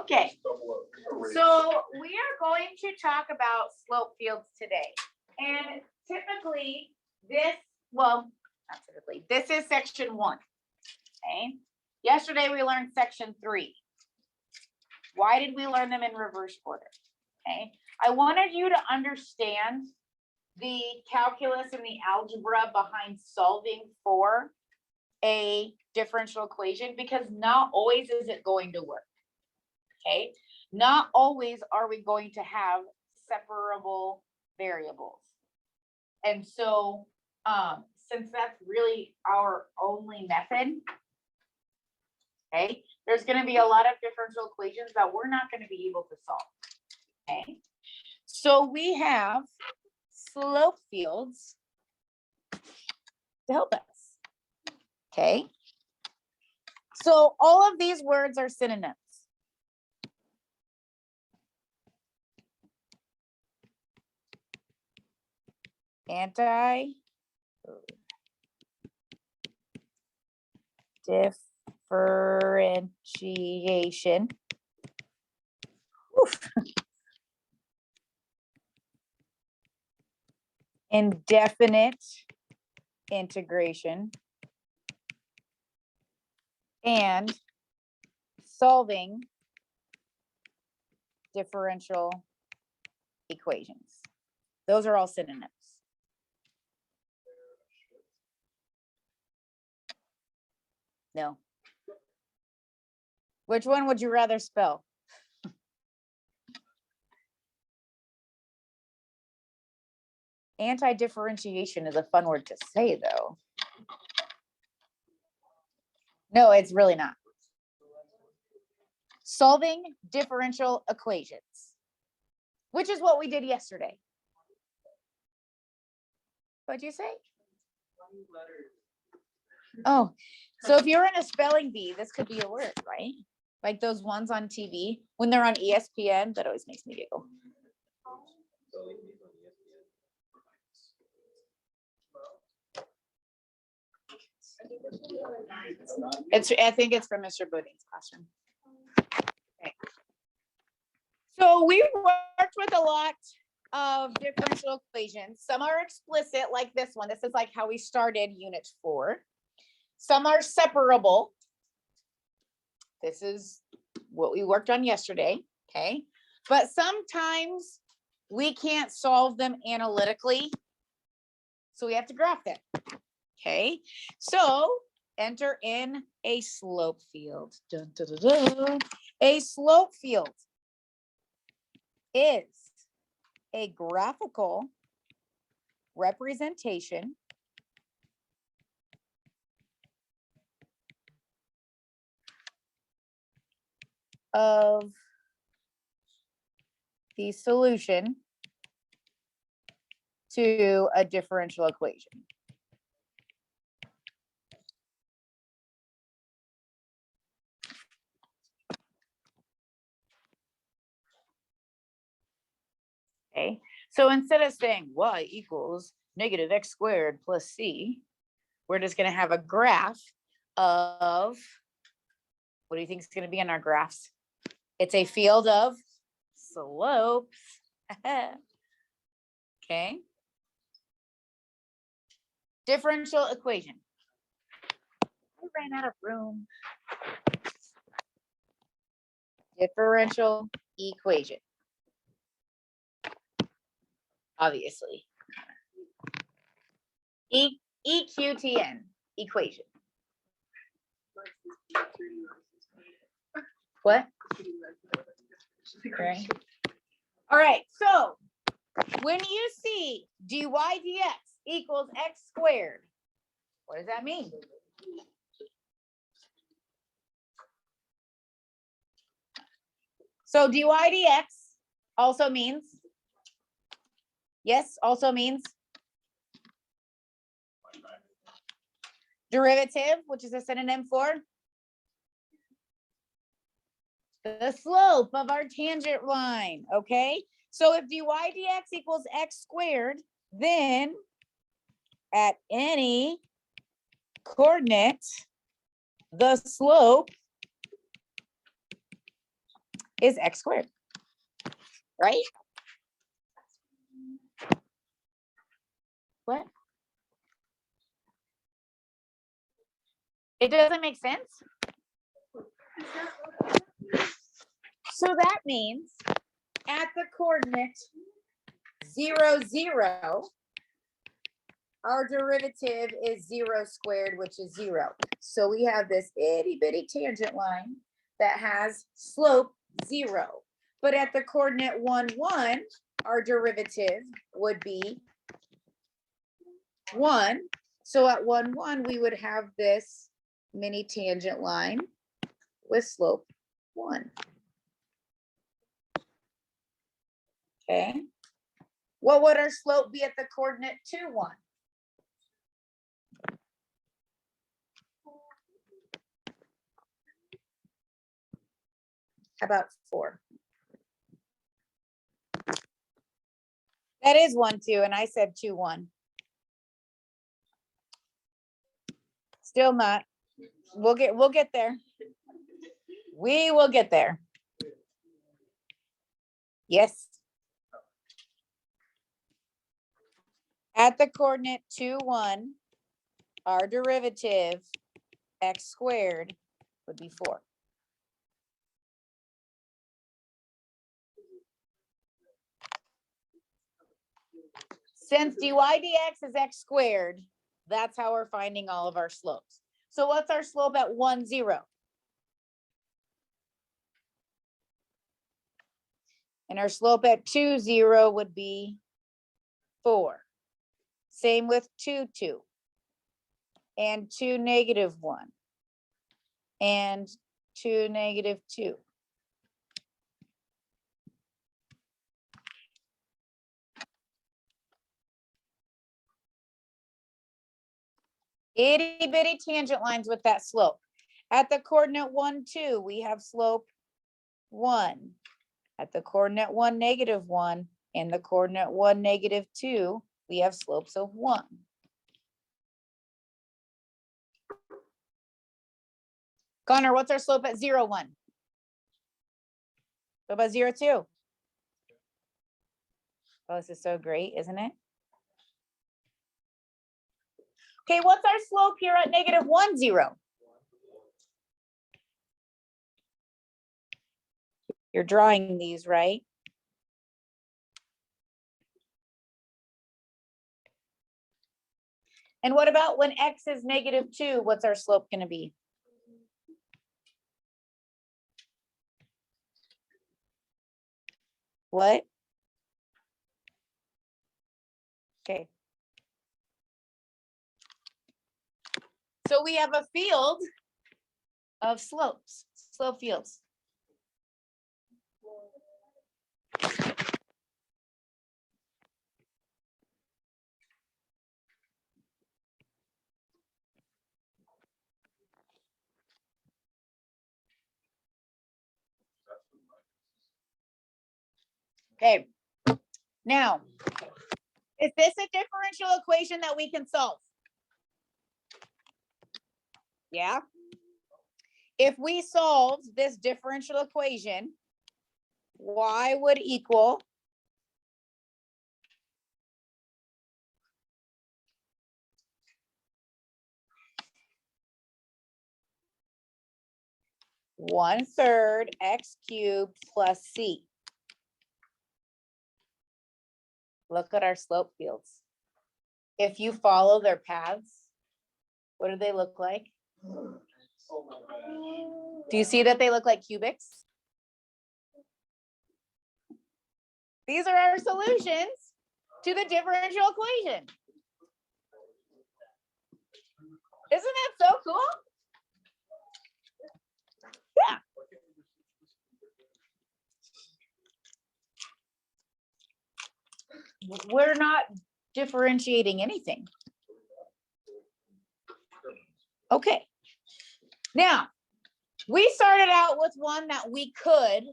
Okay, so we are going to talk about slope fields today. And typically this, well, not typically, this is section 1. Okay. Yesterday we learned section 3. Why did we learn them in reverse order? Okay. I wanted you to understand the calculus and the algebra behind solving for a differential equation, because not always is it going to work. Okay. Not always are we going to have separable variables. And so, since that's really our only method, okay, there's going to be a lot of differential equations that we're not going to be able to solve. Okay. So we have slope fields to help us. Okay. So all of these words are synonyms. Differentiation. Oof. Indefinite integration and solving differential equations. Those are all synonyms. No. Which one would you rather spell? Anti-differentiation is a fun word to say, though. No, it's really not. Solving differential equations, which is what we did yesterday. What'd you say? Oh, so if you're in a spelling bee, this could be a word, right? Like those ones on TV when they're on ESPN, that always makes me giggle. I think it's from Mr. Boudin's classroom. Okay. So we worked with a lot of differential equations. Some are explicit, like this one. This is like how we started unit 4. Some are separable. This is what we worked on yesterday. Okay. But sometimes we can't solve them analytically, so we have to graph them. Okay. So enter in a slope field. Dun, dun, dun, dun. A slope field is a graphical representation of the solution to a differential equation. Okay, so instead of saying y equals negative x squared plus c, we're just going to have a graph of, what do you think is going to be in our graphs? It's a field of slopes. Okay. Differential equation. I ran out of room. Differential equation. Obviously. EQTN, equation. What? Right. All right, so when you see dy dx equals x squared, what does that mean? So dy dx also means, yes, also means derivative, which is a synonym for the slope of our tangent line. Okay, so if dy dx equals x squared, then at any coordinate, the slope is x squared, right? What? It doesn't make sense? So that means at the coordinate 0, 0, our derivative is 0 squared, which is 0. So we have this itty bitty tangent line that has slope 0. But at the coordinate 1, 1, our derivative would be 1. So at 1, 1, we would have this mini tangent line with slope 1. Okay. What would our slope be at the coordinate 2, 1? How about 4? That is 1, 2, and I said 2, 1. Still not. We'll get there. We will get there. Yes. At the coordinate 2, 1, our derivative x squared would be 4. Since dy dx is x squared, that's how we're finding all of our slopes. So what's our slope at 1, 0? And our slope at 2, 0 would be 4. Same with 2, 2. And 2, negative 1. And 2, negative 2. Itty bitty tangent lines with that slope. At the coordinate 1, 2, we have slope 1. At the coordinate 1, negative 1, and the coordinate 1, negative 2, we have slopes of 1. Connor, what's our slope at 0, 1? What about 0, 2? Oh, this is so great, isn't it? Okay, what's our slope here at negative 1, 0? You're drawing these, right? And what about when x is negative 2? What's our slope going to be? What? Okay. So we have a field of slopes, slope fields. Okay. Now, is this a differential equation that we can solve? Yeah. If we solved this differential equation, y would equal one-third x cubed plus c. Look at our slope fields. If you follow their paths, what do they look like? Do you see that they look like cubics? These are our solutions to the differential equation. Isn't that so cool? Yeah. We're not differentiating anything. Okay. Now, we started out with one that we could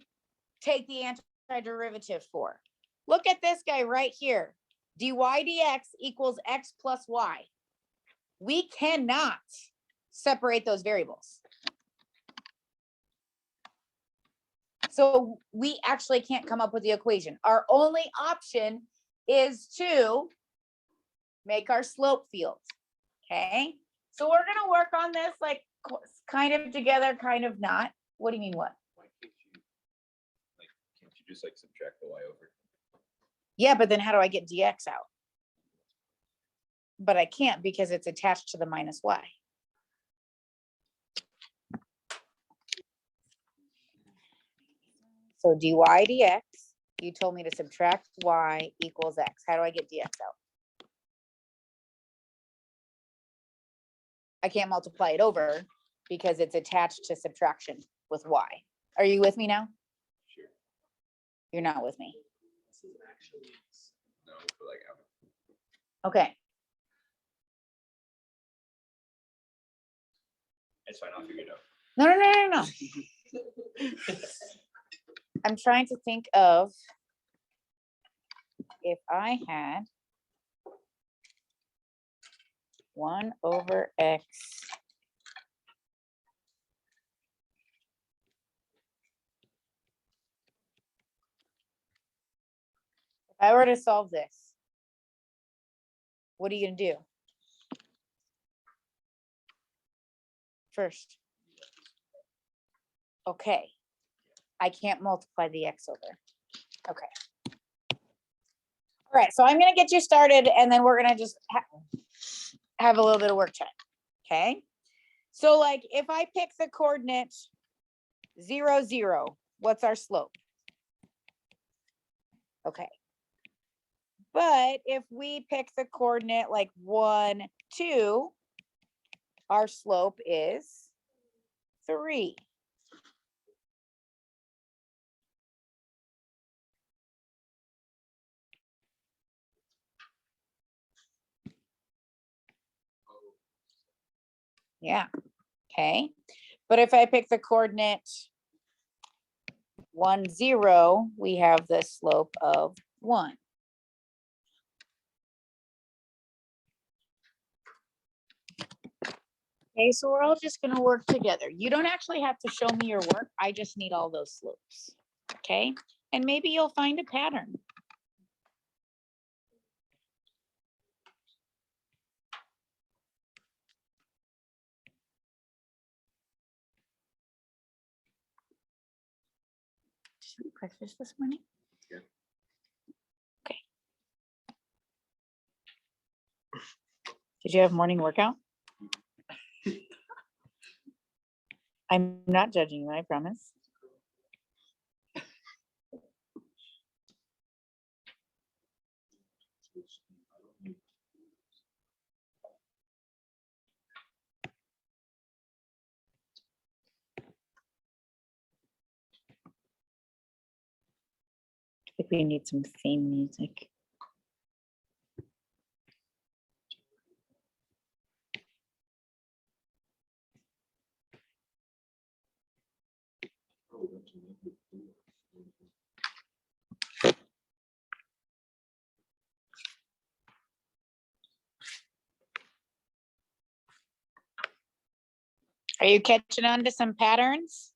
take the antiderivative for. Look at this guy right here. dy dx equals x plus y. We cannot separate those variables. So we actually can't come up with the equation. Our only option is to make our slope field. Okay, so we're gonna work on this like kind of together, kind of not. What do you mean what? Why can't you just like subtract the y over? Yeah, but then how do I get dx out? But I can't because it's attached to the minus y. So dy dx, you told me to subtract y equals x. How do I get dx out? I can't multiply it over because it's attached to subtraction with y. Are you with me now? Sure. You're not with me. This is actually no, but like Okay. it's fine. I'll figure it out. No. I'm trying to think of if I had 1 over x if I were to solve this, what are you gonna do? First. Okay. I can't multiply the x over. Okay. All right, so I'm gonna get you started and then we're gonna just have a little bit of work time. Okay. So like if I pick the coordinate 0, 0, what's our slope? Okay. But if we pick the coordinate like 1, 2, our slope is 3. Yeah. Okay. But if I pick the coordinate 1, 0, we have the slope of 1. Okay, so we're all just going to work together. You don't actually have to show me your work. I just need all those slopes. Okay, and maybe you'll find a pattern. Did you eat breakfast this morning? Yeah. Okay. Did you have morning workout? I'm not judging you, I promise. I think we need some theme music. Are you catching on to some patterns?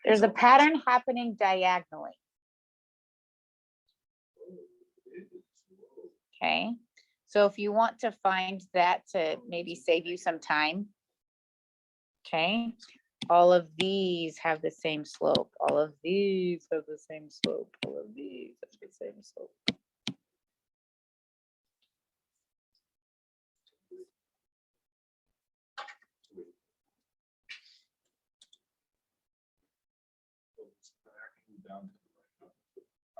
There's a pattern happening diagonally. Okay, so if you want to find that to maybe save you some time, okay, all of these have the same slope. All of these have the same slope. All of these have the same slope. down.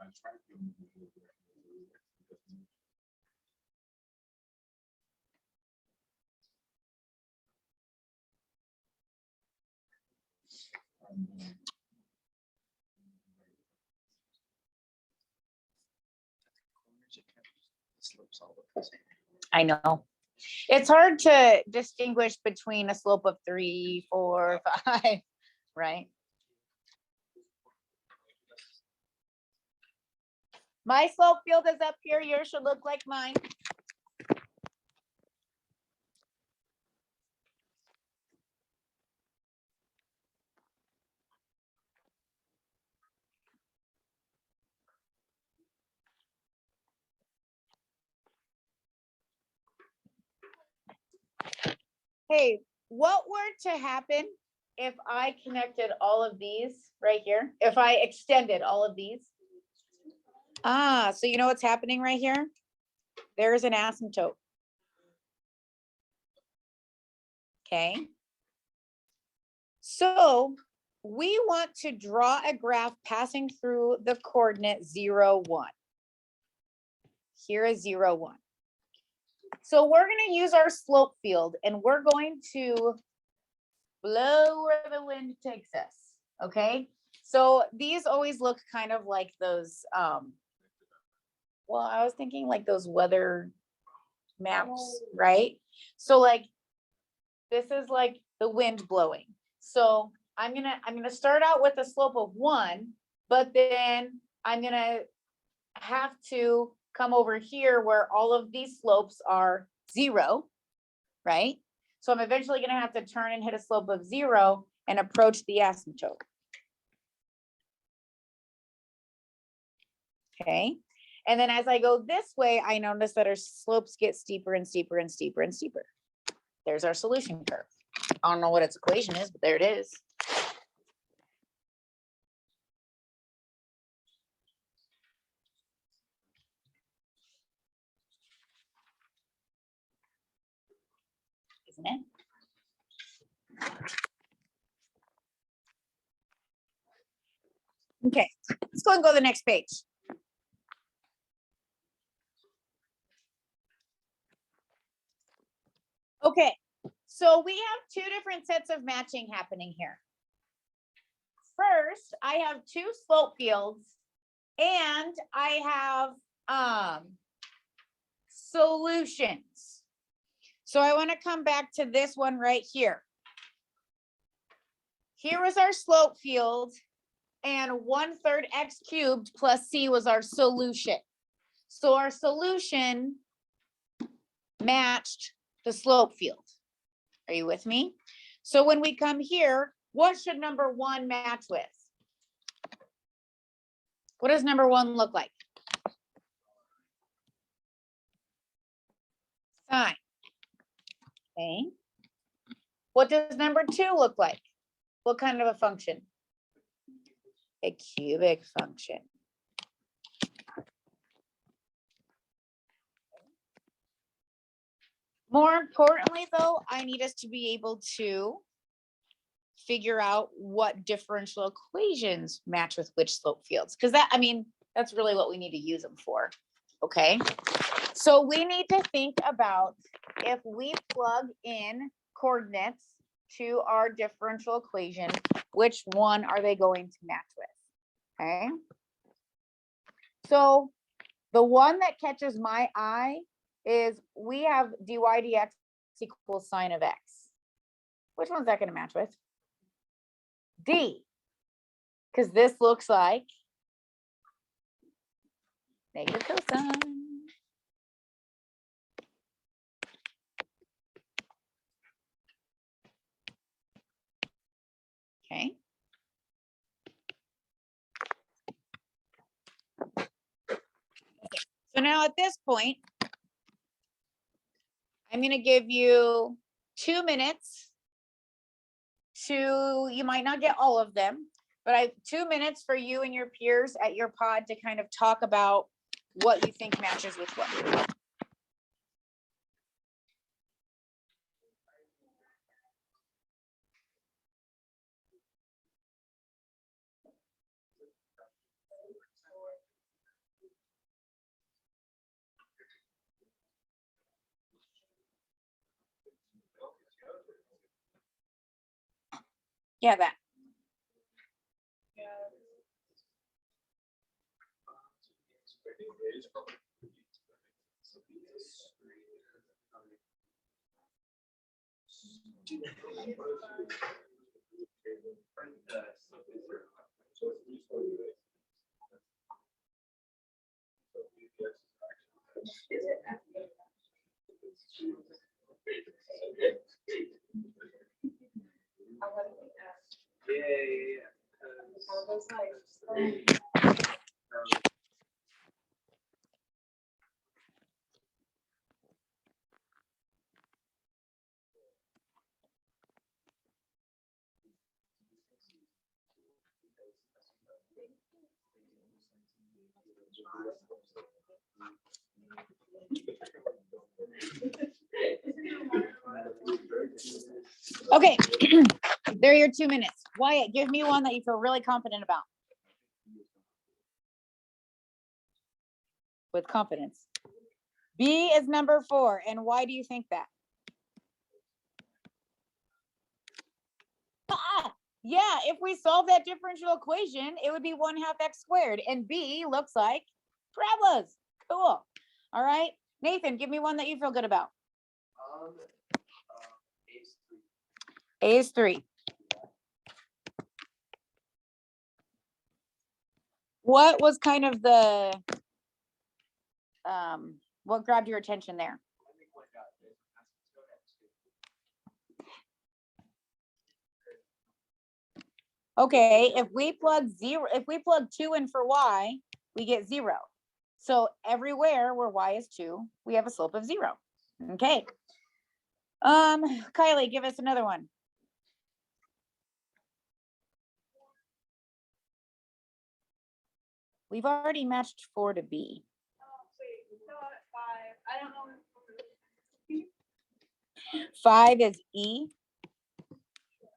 I try to go in the middle of the- I know. It's hard to distinguish between a slope of 3, 4, 5, right? My slope field is up here. Yours should look like mine. Hey, what were to happen if I connected all of these right here? If I extended all of these? Ah, so you know what's happening right here? There's an asymptote. Okay. So we want to draw a graph passing through the coordinate 0, 1. Here is 0, 1. So we're going to use our slope field and we're going to blow where the wind takes us. Okay. So these always look kind of like those, well, I was thinking like those weather maps, right? So like, this is like the wind blowing. So I'm gonna start out with a slope of 1, but then I'm gonna have to come over here where all of these slopes are 0, right? So I'm eventually gonna have to turn and hit a slope of 0 and approach the asymptote. Okay, and then as I go this way, I notice that our slopes get steeper and steeper and steeper and steeper. There's our solution curve. I don't know what its equation is, but there it is. Isn't it? Okay, let's go and go to the next page. Okay, so we have 2 different sets of matching happening here. First, I have 2 slope fields and I have solutions. So I want to come back to this one right here. Here was our slope field and 1/3 x cubed plus c was our solution. So our solution matched the slope field. Are you with me? So when we come here, what should number 1 match with? What does number 1 look like? Sine. Okay. What does number 2 look like? What kind of a function? A cubic function. More importantly, though, I need us to be able to figure out what differential equations match with which slope fields, because that, I mean, that's really what we need to use them for. Okay, so we need to think about if we plug in coordinates to our differential equation, which one are they going to match with? Okay, so the one that catches my eye is we have dy dx equals sine of x. Which one's that going to match with? D, because this looks like negative cosine. Okay. So now at this point, I'm going to give you 2 minutes to, you might not get all of them, but I have 2 minutes for you and your peers at your pod to kind of talk about what you think matches with what. Yeah, that. Okay, there are your 2 minutes. Wyatt, give me one that you feel really confident about. With confidence. B is number 4, and why do you think that? Yeah, if we solve that differential equation, it would be 1/2 x squared, and B looks like parabolas. Cool. All right, Nathan, give me one that you feel good about. A is 3. What was kind of the, what grabbed your attention there? Okay, if we plug 2 in for y, we get 0. So everywhere where y is 2, we have a slope of 0. Okay. Kylie, give us another one. We've already matched 4 to B. 5 is E. Is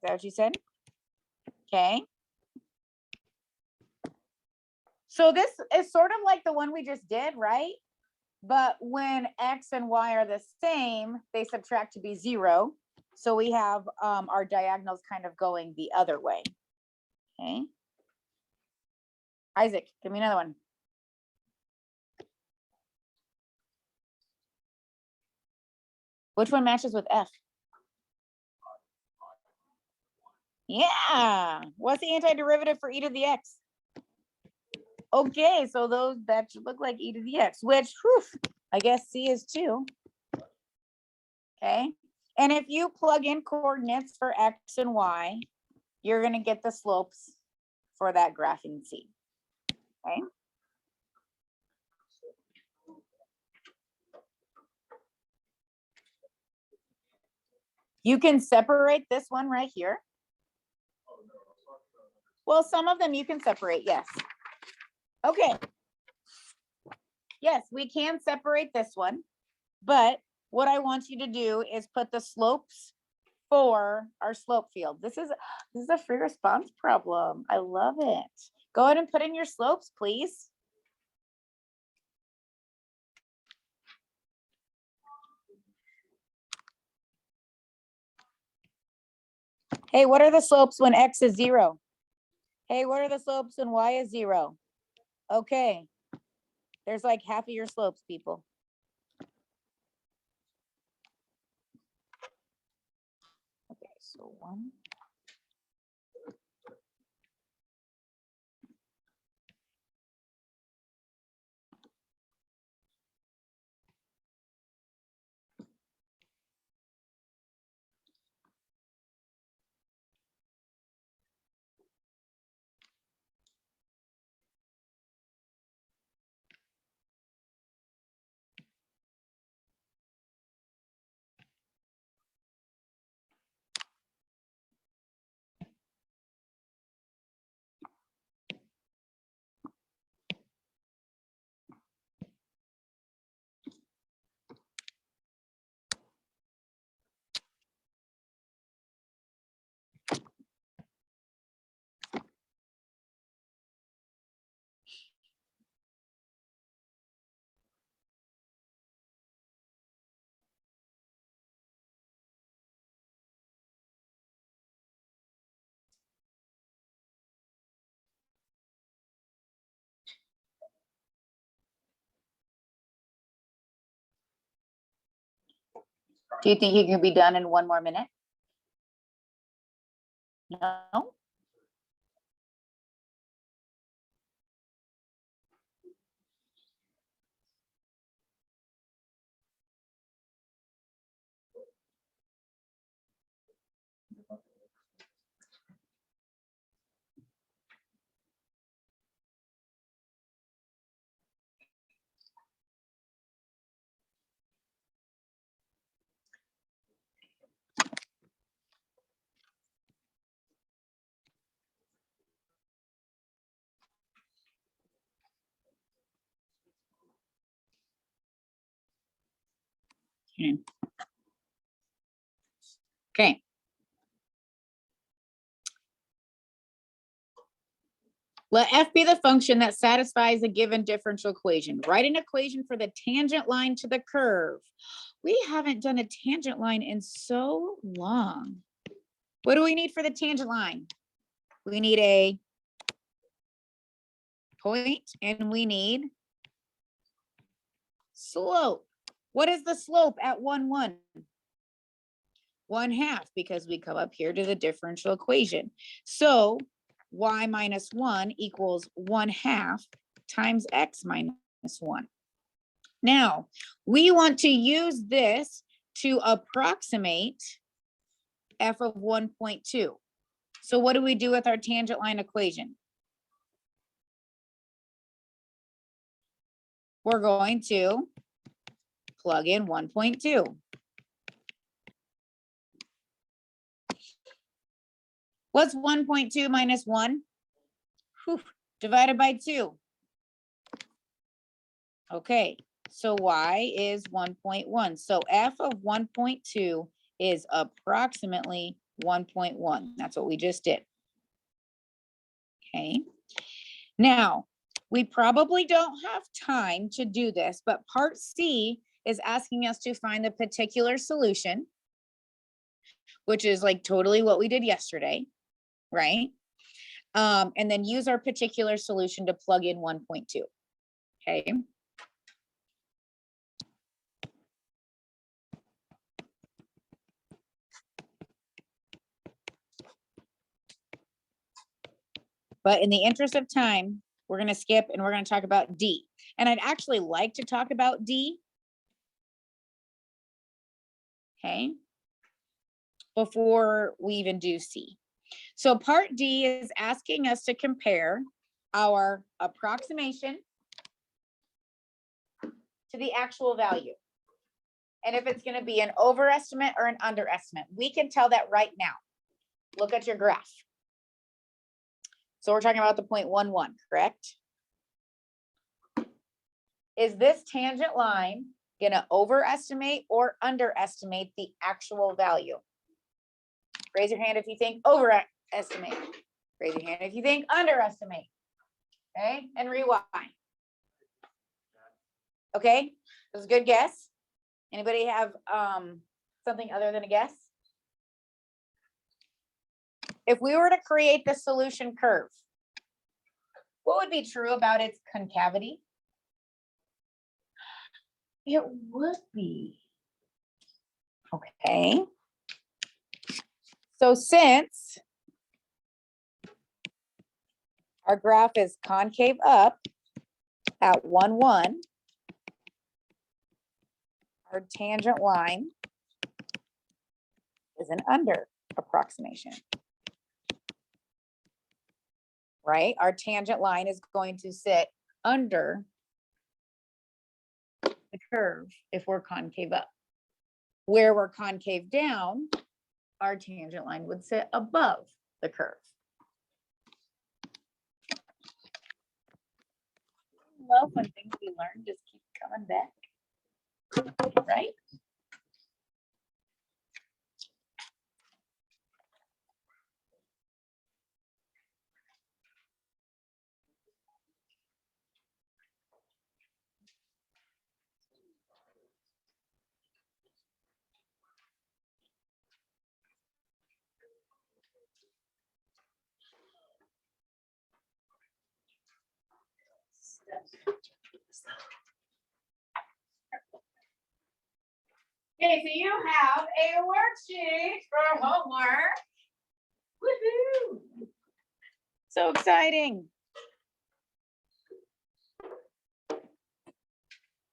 that what you said? Okay. So this is sort of like the one we just did, right? But when x and y are the same, they subtract to be 0. So we have our diagonals kind of going the other way. Okay. Isaac, give me another one. Which one matches with F? Yeah. What's the antiderivative for e to the x? Okay, so that should look like e to the x, which, whew, I guess C is 2. Okay. And if you plug in coordinates for x and y, you're going to get the slopes for that graph in C. Okay. You can separate this one right here. Well, some of them you can separate, yes. Okay. Yes, we can separate this one, but what I want you to do is put the slopes for our slope field. This is a free response problem. I love it. Go ahead and put in your slopes, please. Hey, what are the slopes when x is 0? Hey, what are the slopes when y is 0? Okay. There's like half of your slopes, people. Okay, so 1. Do you think you can be done in 1 more minute? No? Okay. Let f be the function that satisfies a given differential equation. Write an equation for the tangent line to the curve. We haven't done a tangent line in so long. What do we need for the tangent line? We need a point and we need slope. What is the slope at 1, 1? 1/2, because we come up here to the differential equation. So y minus 1 equals 1/2 times x minus 1. Now, we want to use this to approximate f of 1.2. So what do we do with our tangent line equation? We're going to plug in 1.2. What's 1.2 minus 1? Whew, divided by 2. Okay, so y is 1.1. So f of 1.2 is approximately 1.1. That's what we just did. Okay. Now, we probably don't have time to do this, but part C is asking us to find the particular solution, which is like totally what we did yesterday, right? And then use our particular solution to plug in 1.2. Okay. But in the interest of time, we're going to skip and we're going to talk about D. And I'd actually like to talk about D. Okay. Before we even do C. So part D is asking us to compare our approximation to the actual value. And if it's going to be an overestimate or an underestimate, we can tell that right now. Look at your graph. So we're talking about the 0.11, correct? Is this tangent line going to overestimate or underestimate the actual value? Raise your hand if you think overestimate. Raise your hand if you think underestimate. Okay, and rewind. Okay, that was a good guess. Anybody have something other than a guess? If we were to create the solution curve, what would be true about its concavity? It would be. Okay. So since our graph is concave up at 1, 1, our tangent line is an under approximation. Right? Our tangent line is going to sit under the curve if we're concave up. Where we're concave down, our tangent line would sit above the curve. Love when things we learn just keep coming back, right? Okay, so you have a worksheet for homework. Woohoo! So exciting.